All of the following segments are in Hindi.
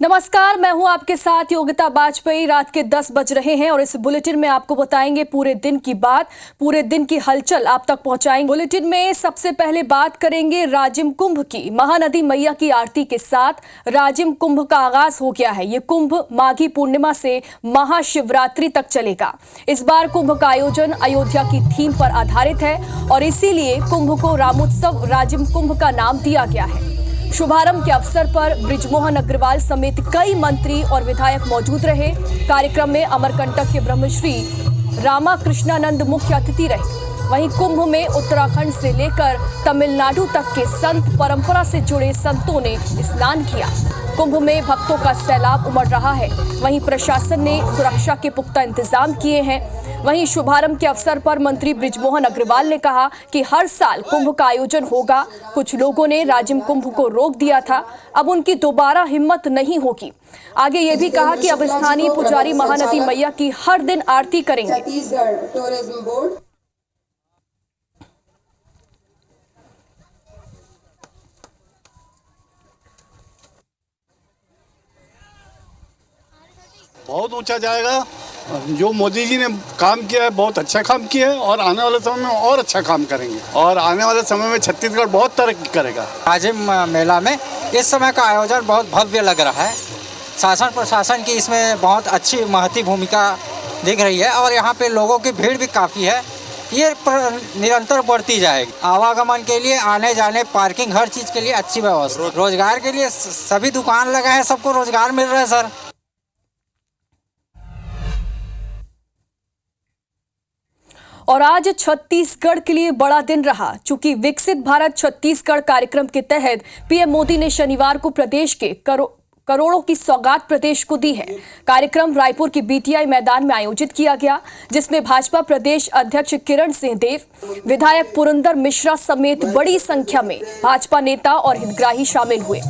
नमस्कार, मैं हूं आपके साथ योगिता बाजपेयी। रात के 10 बज रहे हैं और इस बुलेटिन में आपको बताएंगे पूरे दिन की बात, पूरे दिन की हलचल आप तक पहुंचाएंगे। बुलेटिन में सबसे पहले बात करेंगे राजिम कुंभ की। महानदी मैया की आरती के साथ राजिम कुंभ का आगाज हो गया है। ये कुंभ माघी पूर्णिमा से महाशिवरात्रि तक चलेगा। इस बार कुंभ का आयोजन अयोध्या की थीम पर आधारित है और इसीलिए कुंभ को रामोत्सव राजिम कुंभ का नाम दिया गया है। शुभारंभ के अवसर पर बृजमोहन अग्रवाल समेत कई मंत्री और विधायक मौजूद रहे। कार्यक्रम में अमरकंटक के ब्रह्मश्री रामाकृष्णानंद मुख्य अतिथि रहे। वहीं कुंभ में उत्तराखंड से लेकर तमिलनाडु तक के संत परंपरा से जुड़े संतों ने स्नान किया। कुंभ में भक्तों का सैलाब उमड़ रहा है। वहीं प्रशासन ने सुरक्षा के पुख्ता इंतजाम किए हैं। वहीं शुभारंभ के अवसर पर मंत्री बृजमोहन अग्रवाल ने कहा कि हर साल कुंभ का आयोजन होगा। कुछ लोगों ने राजिम कुंभ को रोक दिया था, अब उनकी दोबारा हिम्मत नहीं होगी। आगे ये भी कहा कि अब स्थानीय पुजारी महानदी मैया की हर दिन आरती करेंगे। बहुत ऊंचा जाएगा। जो मोदी जी ने काम किया है बहुत अच्छा काम किया है और आने वाले समय में और अच्छा काम करेंगे और आने वाले समय में छत्तीसगढ़ बहुत तरक्की करेगा। राजिम मेला में इस समय का आयोजन बहुत भव्य लग रहा है। शासन प्रशासन की इसमें बहुत अच्छी महती भूमिका दिख रही है और यहाँ पे लोगों की भीड़ भी काफ़ी है। ये निरंतर बढ़ती जाएगी। आवागमन के लिए, आने जाने, पार्किंग, हर चीज़ के लिए अच्छी व्यवस्था। रोजगार के लिए सभी दुकान लगा है, सबको रोजगार मिल रहा है सर। और आज छत्तीसगढ़ के लिए बड़ा दिन रहा। चूंकि विकसित भारत छत्तीसगढ़ कार्यक्रम के तहत पीएम मोदी ने शनिवार को प्रदेश के करोड़ों की सौगात प्रदेश को दी है। कार्यक्रम रायपुर के बीटीआई मैदान में आयोजित किया गया, जिसमें भाजपा प्रदेश अध्यक्ष किरण सिंह देव, विधायक पुरंदर मिश्रा समेत बड़ी संख्या में भाजपा नेता और हितग्राही शामिल हुए।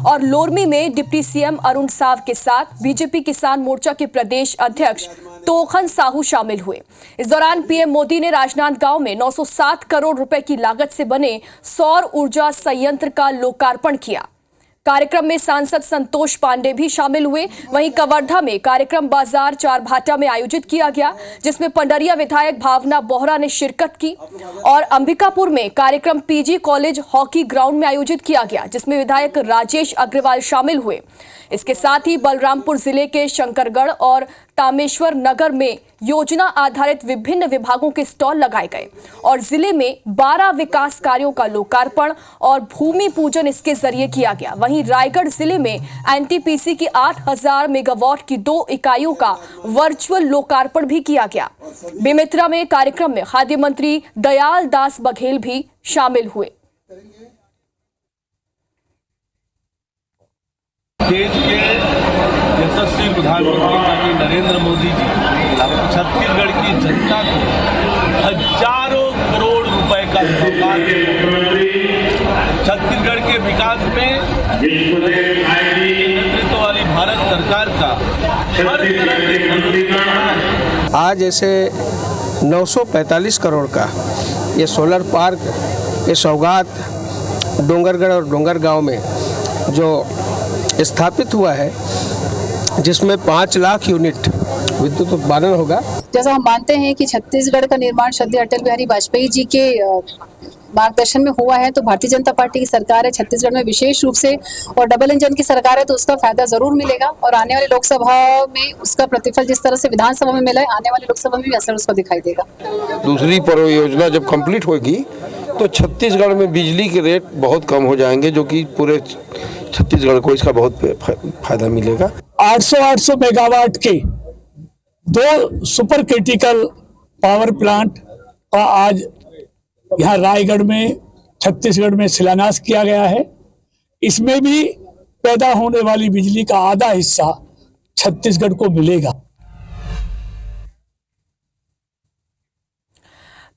और लोरमी में डिप्टी सीएम अरुण साव के साथ बीजेपी किसान मोर्चा के प्रदेश अध्यक्ष तोखन साहू शामिल हुए। इस दौरान पीएम मोदी ने राजनांदगांव में 907 करोड़ रुपए की लागत से बने सौर ऊर्जा संयंत्र का लोकार्पण किया। कार्यक्रम में सांसद संतोष पांडे भी शामिल हुए। वहीं कवर्धा में कार्यक्रम बाजार चारभाटा में आयोजित किया गया, जिसमें पंडरिया विधायक भावना बोहरा ने शिरकत की। और अंबिकापुर में कार्यक्रम पीजी कॉलेज हॉकी ग्राउंड में आयोजित किया गया, जिसमें विधायक राजेश अग्रवाल शामिल हुए। इसके साथ ही बलरामपुर जिले के शंकरगढ़ और तामेश्वर नगर में योजना आधारित विभिन्न विभागों के स्टॉल लगाए गए और जिले में 12 विकास कार्यों का लोकार्पण और भूमि पूजन इसके जरिए किया गया। वहीं रायगढ़ जिले में एनटीपीसी की 8000 मेगावाट की 2 इकाइयों का वर्चुअल लोकार्पण भी किया गया। बेमेतरा में कार्यक्रम में खाद्य मंत्री दयाल दास बघेल भी शामिल हुए। देश के यशस्वी प्रधानमंत्री नरेंद्र मोदी जी छत्तीसगढ़ की जनता को हजारों करोड़ रुपए का सौगात छत्तीसगढ़ के विकास में नेतृत्व वाली भारत सरकार का हर तरह से आज ऐसे 945 करोड़ का ये सोलर पार्क ये सौगात डोंगरगढ़ और डोंगरगांव में जो स्थापित हुआ है, जिसमें 5 लाख यूनिट विद्युत उत्पादन होगा। जैसा हम मानते हैं कि छत्तीसगढ़ का निर्माण श्रद्धेय अटल बिहारी वाजपेयी जी के मार्गदर्शन में हुआ है, तो भारतीय जनता पार्टी की सरकार है छत्तीसगढ़ में विशेष रूप से और डबल इंजन की सरकार है, तो उसका फायदा जरूर मिलेगा और आने वाले लोकसभा में उसका प्रतिफल जिस तरह से विधानसभा में मिला है, आने वाले लोकसभा में भी असर उसका दिखाई देगा। दूसरी परियोजना जब कंप्लीट होगी तो छत्तीसगढ़ में बिजली के रेट बहुत कम हो जाएंगे, जो कि पूरे छत्तीसगढ़ को इसका बहुत फायदा मिलेगा। 800 मेगावाट के 2 सुपर क्रिटिकल पावर प्लांट का आज यहाँ रायगढ़ में छत्तीसगढ़ में शिलान्यास किया गया है। इसमें भी पैदा होने वाली बिजली का आधा हिस्सा छत्तीसगढ़ को मिलेगा।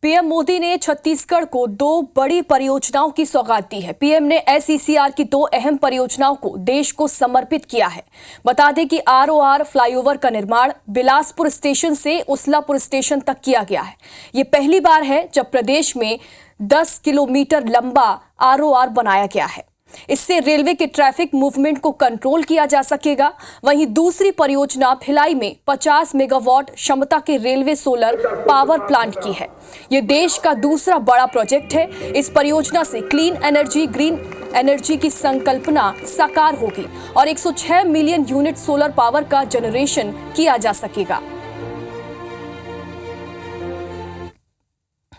पीएम मोदी ने छत्तीसगढ़ को 2 बड़ी परियोजनाओं की सौगात दी है। पीएम ने एसईसीआर की 2 अहम परियोजनाओं को देश को समर्पित किया है। बता दें कि आरओआर फ्लाईओवर का निर्माण बिलासपुर स्टेशन से उसलापुर स्टेशन तक किया गया है। ये पहली बार है जब प्रदेश में 10 किलोमीटर लंबा आरओआर बनाया गया है। इससे रेलवे के ट्रैफिक मूवमेंट को कंट्रोल किया जा सकेगा। वहीं दूसरी परियोजना भिलाई में 50 मेगावाट क्षमता के रेलवे सोलर पावर प्लांट की है। यह देश का दूसरा बड़ा प्रोजेक्ट है। इस परियोजना से क्लीन एनर्जी, ग्रीन एनर्जी की संकल्पना साकार होगी और 106 मिलियन यूनिट सोलर पावर का जनरेशन किया जा सकेगा।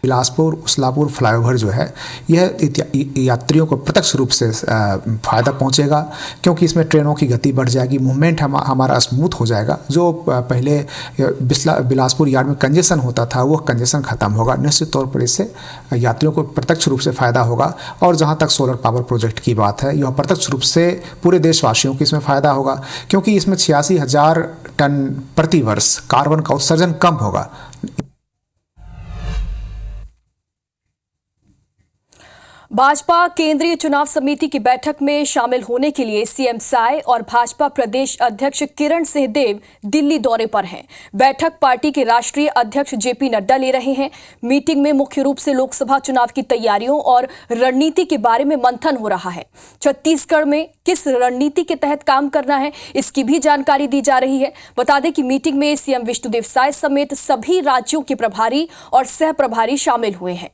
बिलासपुर उस्लापुर फ्लाईओवर जो है यह यात्रियों को प्रत्यक्ष रूप से फ़ायदा पहुंचेगा, क्योंकि इसमें ट्रेनों की गति बढ़ जाएगी, मूवमेंट हमारा स्मूथ हो जाएगा। जो पहले बिलासपुर यार्ड में कंजेशन होता था वो कंजेशन ख़त्म होगा। निश्चित तौर पर इससे यात्रियों को प्रत्यक्ष रूप से फ़ायदा होगा। और जहाँ तक सोलर पावर प्रोजेक्ट की बात है, यह प्रत्यक्ष रूप से पूरे देशवासियों को इसमें फ़ायदा होगा, क्योंकि इसमें 86,000 टन प्रति वर्ष कार्बन का उत्सर्जन कम होगा। भाजपा केंद्रीय चुनाव समिति की बैठक में शामिल होने के लिए सीएम साय और भाजपा प्रदेश अध्यक्ष किरण सिंहदेव दिल्ली दौरे पर हैं। बैठक पार्टी के राष्ट्रीय अध्यक्ष जेपी नड्डा ले रहे हैं। मीटिंग में मुख्य रूप से लोकसभा चुनाव की तैयारियों और रणनीति के बारे में मंथन हो रहा है। छत्तीसगढ़ में किस रणनीति के तहत काम करना है, इसकी भी जानकारी दी जा रही है। बता दें कि मीटिंग में सीएम विष्णुदेव साय समेत सभी राज्यों के प्रभारी और सह प्रभारी शामिल हुए हैं।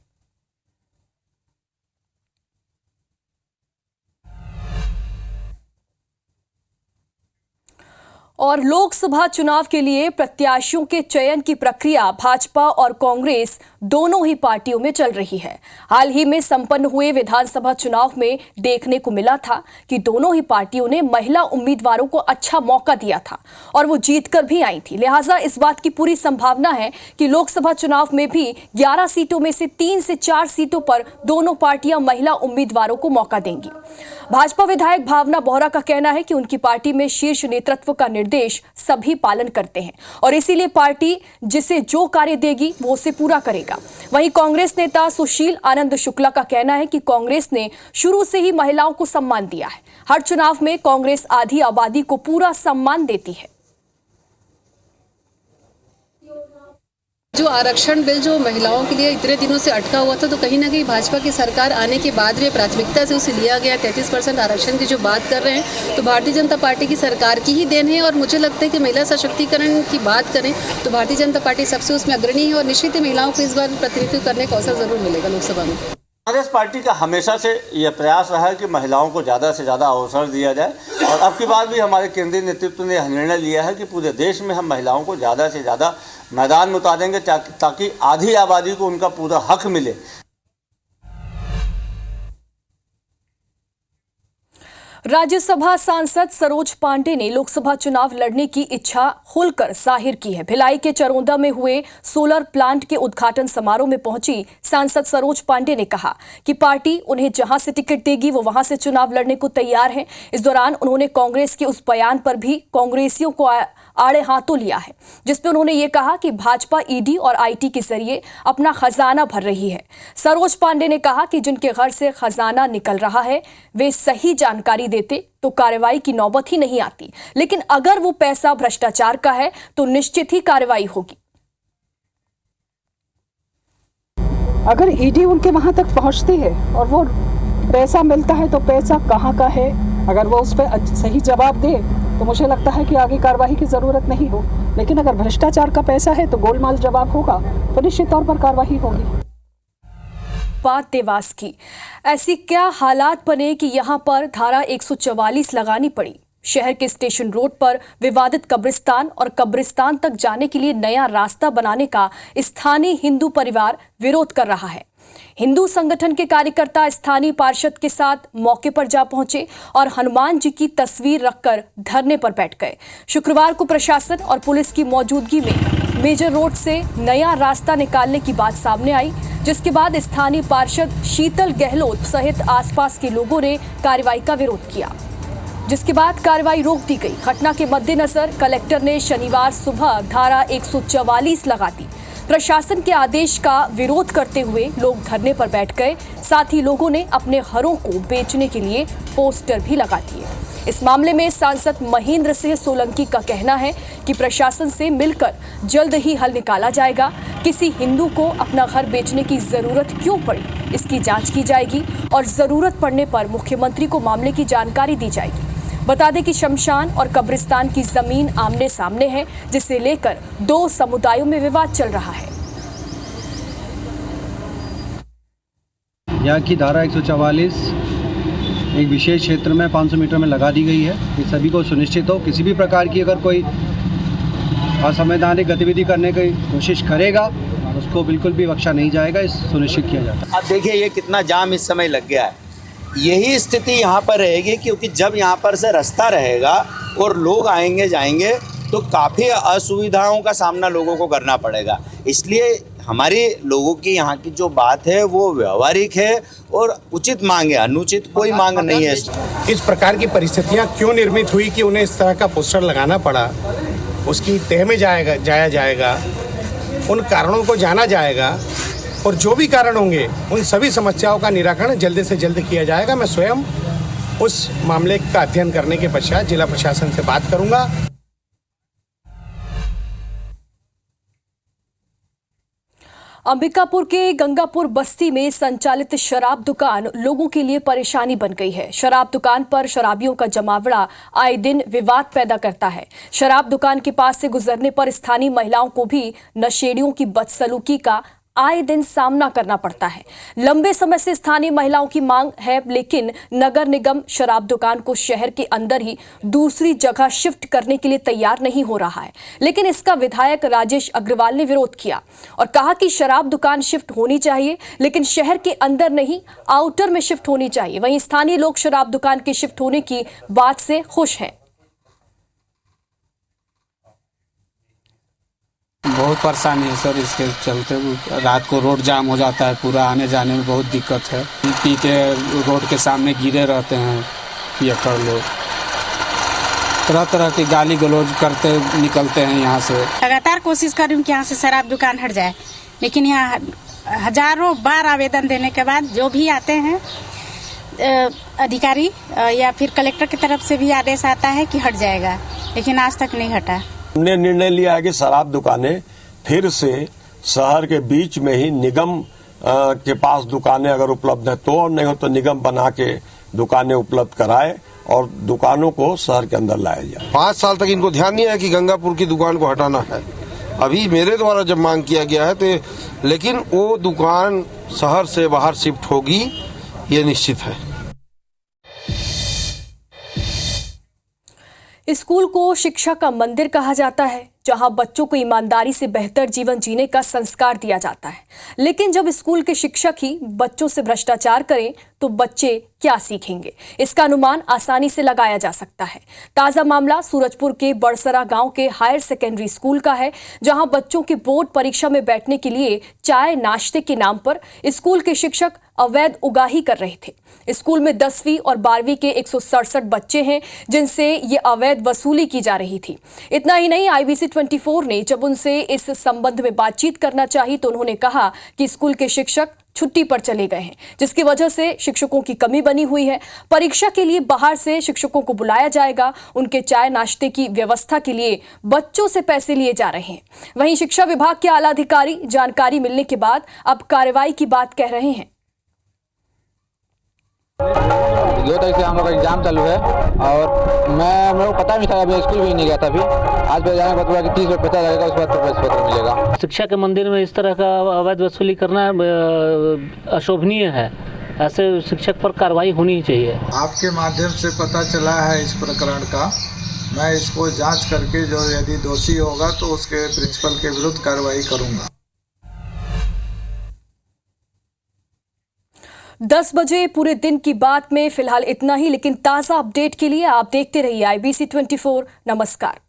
और लोकसभा चुनाव के लिए प्रत्याशियों के चयन की प्रक्रिया भाजपा और कांग्रेस दोनों ही पार्टियों में चल रही है। हाल ही में संपन्न हुए विधानसभा चुनाव में देखने को मिला था कि दोनों ही पार्टियों ने महिला उम्मीदवारों को अच्छा मौका दिया था और वो जीतकर भी आई थी। लिहाजा इस बात की पूरी संभावना है कि लोकसभा चुनाव में भी 11 सीटों में से 3 से 4 सीटों पर दोनों पार्टियां महिला उम्मीदवारों को मौका देंगी। भाजपा विधायक भावना बोहरा का कहना है कि उनकी पार्टी में शीर्ष नेतृत्व का निर्देश सभी पालन करते हैं और इसीलिए पार्टी जिसे जो कार्य देगी वो उसे पूरा करेगा। वहीं कांग्रेस नेता सुशील आनंद शुक्ला का कहना है कि कांग्रेस ने शुरू से ही महिलाओं को सम्मान दिया है। हर चुनाव में कांग्रेस आधी आबादी को पूरा सम्मान देती है। जो आरक्षण बिल जो महिलाओं के लिए इतने दिनों से अटका हुआ था, तो कहीं ना कहीं भाजपा की सरकार आने के बाद में प्राथमिकता से उसे लिया गया। 33% आरक्षण की जो बात कर रहे हैं तो भारतीय जनता पार्टी की सरकार की ही देन है। और मुझे लगता है कि महिला सशक्तिकरण की बात करें तो भारतीय जनता पार्टी सबसे उसमें अग्रणी है और निश्चित ही महिलाओं को इस बार प्रतिनिधित्व करने का अवसर जरूर मिलेगा लोकसभा में। कांग्रेस पार्टी का हमेशा से यह प्रयास रहा है कि महिलाओं को ज़्यादा से ज़्यादा अवसर दिया जाए और अब की बार भी हमारे केंद्रीय नेतृत्व ने यह निर्णय लिया है कि पूरे देश में हम महिलाओं को ज़्यादा से ज़्यादा मैदान में उतारेंगे ताकि आधी आबादी को उनका पूरा हक मिले। राज्यसभा सांसद सरोज पांडे ने लोकसभा चुनाव लड़ने की इच्छा खुलकर जाहिर की है। भिलाई के चरोंदा में हुए सोलर प्लांट के उद्घाटन समारोह में पहुंची सांसद सरोज पांडे ने कहा कि पार्टी उन्हें जहां से टिकट देगी वो वहां से चुनाव लड़ने को तैयार है। इस दौरान उन्होंने कांग्रेस के उस बयान पर भी कांग्रेसियों को आड़े हाथों लिया है जिसमें उन्होंने ये कहा कि भाजपा ईडी और आईटी के जरिए अपना खजाना भर रही है। सरोज पांडे ने कहा कि जिनके घर से खजाना निकल रहा है वे सही जानकारी देते तो कार्रवाई की नौबत ही नहीं आती, लेकिन अगर वो पैसा भ्रष्टाचार का है तो निश्चित ही कार्रवाई होगी। अगर ईडी उनके वहां तक पहुंचती है और वो पैसा मिलता है तो पैसा कहां का है, अगर वो उस पर सही जवाब दे तो मुझे लगता है कि आगे कार्रवाई की जरूरत नहीं हो। लेकिन अगर भ्रष्टाचार का पैसा है तो गोलमाल जवाब होगा तो निश्चित तौर पर कार्रवाई होगी। बात देवास की, ऐसी क्या हालात बने कि यहां पर धारा 144 लगानी पड़ी। शहर के स्टेशन रोड पर विवादित कब्रिस्तान और कब्रिस्तान तक जाने के लिए नया रास्ता बनाने का स्थानीय हिंदू परिवार विरोध कर रहा है। हिंदू संगठन के कार्यकर्ता स्थानीय पार्षद के साथ मौके पर जा पहुंचे और हनुमान जी की तस्वीर रखकर धरने पर बैठ गए। शुक्रवार को प्रशासन और पुलिस की मौजूदगी में मेजर रोड से नया रास्ता निकालने की बात सामने आई, जिसके बाद स्थानीय पार्षद शीतल गहलोत सहित आसपास के लोगों ने कार्रवाई का विरोध किया, जिसके बाद कार्रवाई रोक दी गई। घटना के मद्देनजर कलेक्टर ने शनिवार सुबह धारा 144 लगा दी। प्रशासन के आदेश का विरोध करते हुए लोग धरने पर बैठ गए। साथ ही लोगों ने अपने घरों को बेचने के लिए पोस्टर भी लगा दिए। इस मामले में सांसद महेंद्र सिंह सोलंकी का कहना है कि प्रशासन से मिलकर जल्द ही हल निकाला जाएगा। किसी हिंदू को अपना घर बेचने की जरूरत क्यों पड़ी, इसकी जांच की जाएगी और जरूरत पड़ने पर मुख्यमंत्री को मामले की जानकारी दी जाएगी। बता दें कि शमशान और कब्रिस्तान की जमीन आमने सामने है, जिसे लेकर दो समुदायों में विवाद चल रहा है। यहाँ की धारा 144 एक विशेष क्षेत्र में 500 मीटर में लगा दी गई है कि सभी को सुनिश्चित हो, किसी भी प्रकार की अगर कोई असंवैधानिक गतिविधि करने की कोशिश करेगा उसको बिल्कुल भी बख्शा नहीं जाएगा, इस सुनिश्चित किया जाता है। अब देखिए ये कितना जाम इस समय लग गया है। यही स्थिति यहाँ पर रहेगी क्योंकि जब यहाँ पर से रास्ता रहेगा और लोग आएंगे जाएंगे तो काफ़ी असुविधाओं का सामना लोगों को करना पड़ेगा। इसलिए हमारी लोगों की यहाँ की जो बात है वो व्यवहारिक है और उचित मांग है, अनुचित कोई मांग नहीं है। इस प्रकार की परिस्थितियाँ क्यों निर्मित हुई कि उन्हें इस तरह का पोस्टर लगाना पड़ा, उसकी तह में जाया जाएगा, उन कारणों को जाना जाएगा और जो भी कारण होंगे उन सभी समस्याओं का निराकरण जल्द से जल्द किया जाएगा। मैं स्वयं उस मामले का अध्ययन करने के पश्चात जिला प्रशासन से बात करूंगा। अंबिकापुर के गंगापुर बस्ती में संचालित शराब दुकान लोगों के लिए परेशानी बन गई है। शराब दुकान पर शराबियों का जमावड़ा आए दिन विवाद पैदा करता है। शराब दुकान के पास से गुजरने पर स्थानीय महिलाओं को भी नशेड़ियों की बदसलूकी का आए दिन सामना करना पड़ता है। लंबे समय से स्थानीय महिलाओं की मांग है, लेकिन नगर निगम शराब दुकान को शहर के अंदर ही दूसरी जगह शिफ्ट करने के लिए तैयार नहीं हो रहा है। लेकिन इसका विधायक राजेश अग्रवाल ने विरोध किया और कहा कि शराब दुकान शिफ्ट होनी चाहिए, लेकिन शहर के अंदर नहीं, आउटर में शिफ्ट होनी चाहिए। वहीं स्थानीय लोग शराब दुकान के शिफ्ट होने की बात से खुश हैं। बहुत परेशानी है सर, इसके चलते रात को रोड जाम हो जाता है, पूरा आने जाने में बहुत दिक्कत है। पी के रोड के सामने गिरे रहते हैं पियक्कड़ लोग, तरह तरह की गाली गलौज करते निकलते हैं यहाँ से। लगातार कोशिश कर रही हूँ कि यहाँ से शराब दुकान हट जाए, लेकिन यहाँ हजारों बार आवेदन देने के बाद जो भी आते हैं अधिकारी या फिर कलेक्टर की तरफ से भी आदेश आता है कि हट जाएगा, लेकिन आज तक नहीं हटा। हमने निर्णय लिया है कि शराब दुकानें फिर से शहर के बीच में ही निगम के पास दुकानें अगर उपलब्ध है तो, और नहीं हो तो निगम बना के दुकानें उपलब्ध कराए और दुकानों को शहर के अंदर लाया जाए। 5 साल तक इनको ध्यान नहीं है कि गंगापुर की दुकान को हटाना है। अभी मेरे द्वारा जब मांग किया गया है तो, लेकिन वो दुकान शहर से बाहर शिफ्ट होगी, ये निश्चित है। स्कूल को शिक्षा का मंदिर कहा जाता है, जहां बच्चों को ईमानदारी से बेहतर जीवन जीने का संस्कार दिया जाता है। लेकिन जब स्कूल के शिक्षक ही बच्चों से भ्रष्टाचार करें तो बच्चे क्या सीखेंगे, इसका अनुमान आसानी से लगाया जा सकता है। ताजा मामला सूरजपुर के बड़सरा गांव के हायर सेकेंडरी स्कूल का है, जहां बच्चों के बोर्ड परीक्षा में बैठने के लिए चाय नाश्ते के नाम पर स्कूल के शिक्षक अवैध उगाही कर रहे थे। स्कूल में 10वीं और 12वीं के 167 बच्चे हैं, जिनसे ये अवैध वसूली की जा रही थी। इतना ही नहीं, IBC 24 ने जब उनसे इस संबंध में बातचीत करना चाही तो उन्होंने कहा कि स्कूल के शिक्षक छुट्टी पर चले गए हैं, जिसकी वजह से शिक्षकों की कमी बनी हुई है। परीक्षा के लिए बाहर से शिक्षकों को बुलाया जाएगा, उनके चाय नाश्ते की व्यवस्था के लिए बच्चों से पैसे लिए जा रहे हैं। वहीं शिक्षा विभाग के आला अधिकारी जानकारी मिलने के बाद अब कार्रवाई की बात कह रहे हैं। 2 तारीख से हम लोग का एग्जाम चालू है और मेरे को पता नहीं था, अभी स्कूल भी नहीं गया था। अभी आज पे जाने के बाद 30 रुपये पता लगेगा, उसके बाद प्रवेश पत्र मिलेगा। शिक्षा के मंदिर में इस तरह का अवैध वसूली करना अशोभनीय है। ऐसे शिक्षक पर कार्रवाई होनी चाहिए। आपके माध्यम से पता चला है इस प्रकरण का, मैं इसको जांच करके जो यदि दोषी होगा तो उसके प्रिंसिपल के विरुद्ध कार्रवाई करूंगा। 10 बजे पूरे दिन की बात में फिलहाल इतना ही, लेकिन ताज़ा अपडेट के लिए आप देखते रहिए IBC 24। नमस्कार।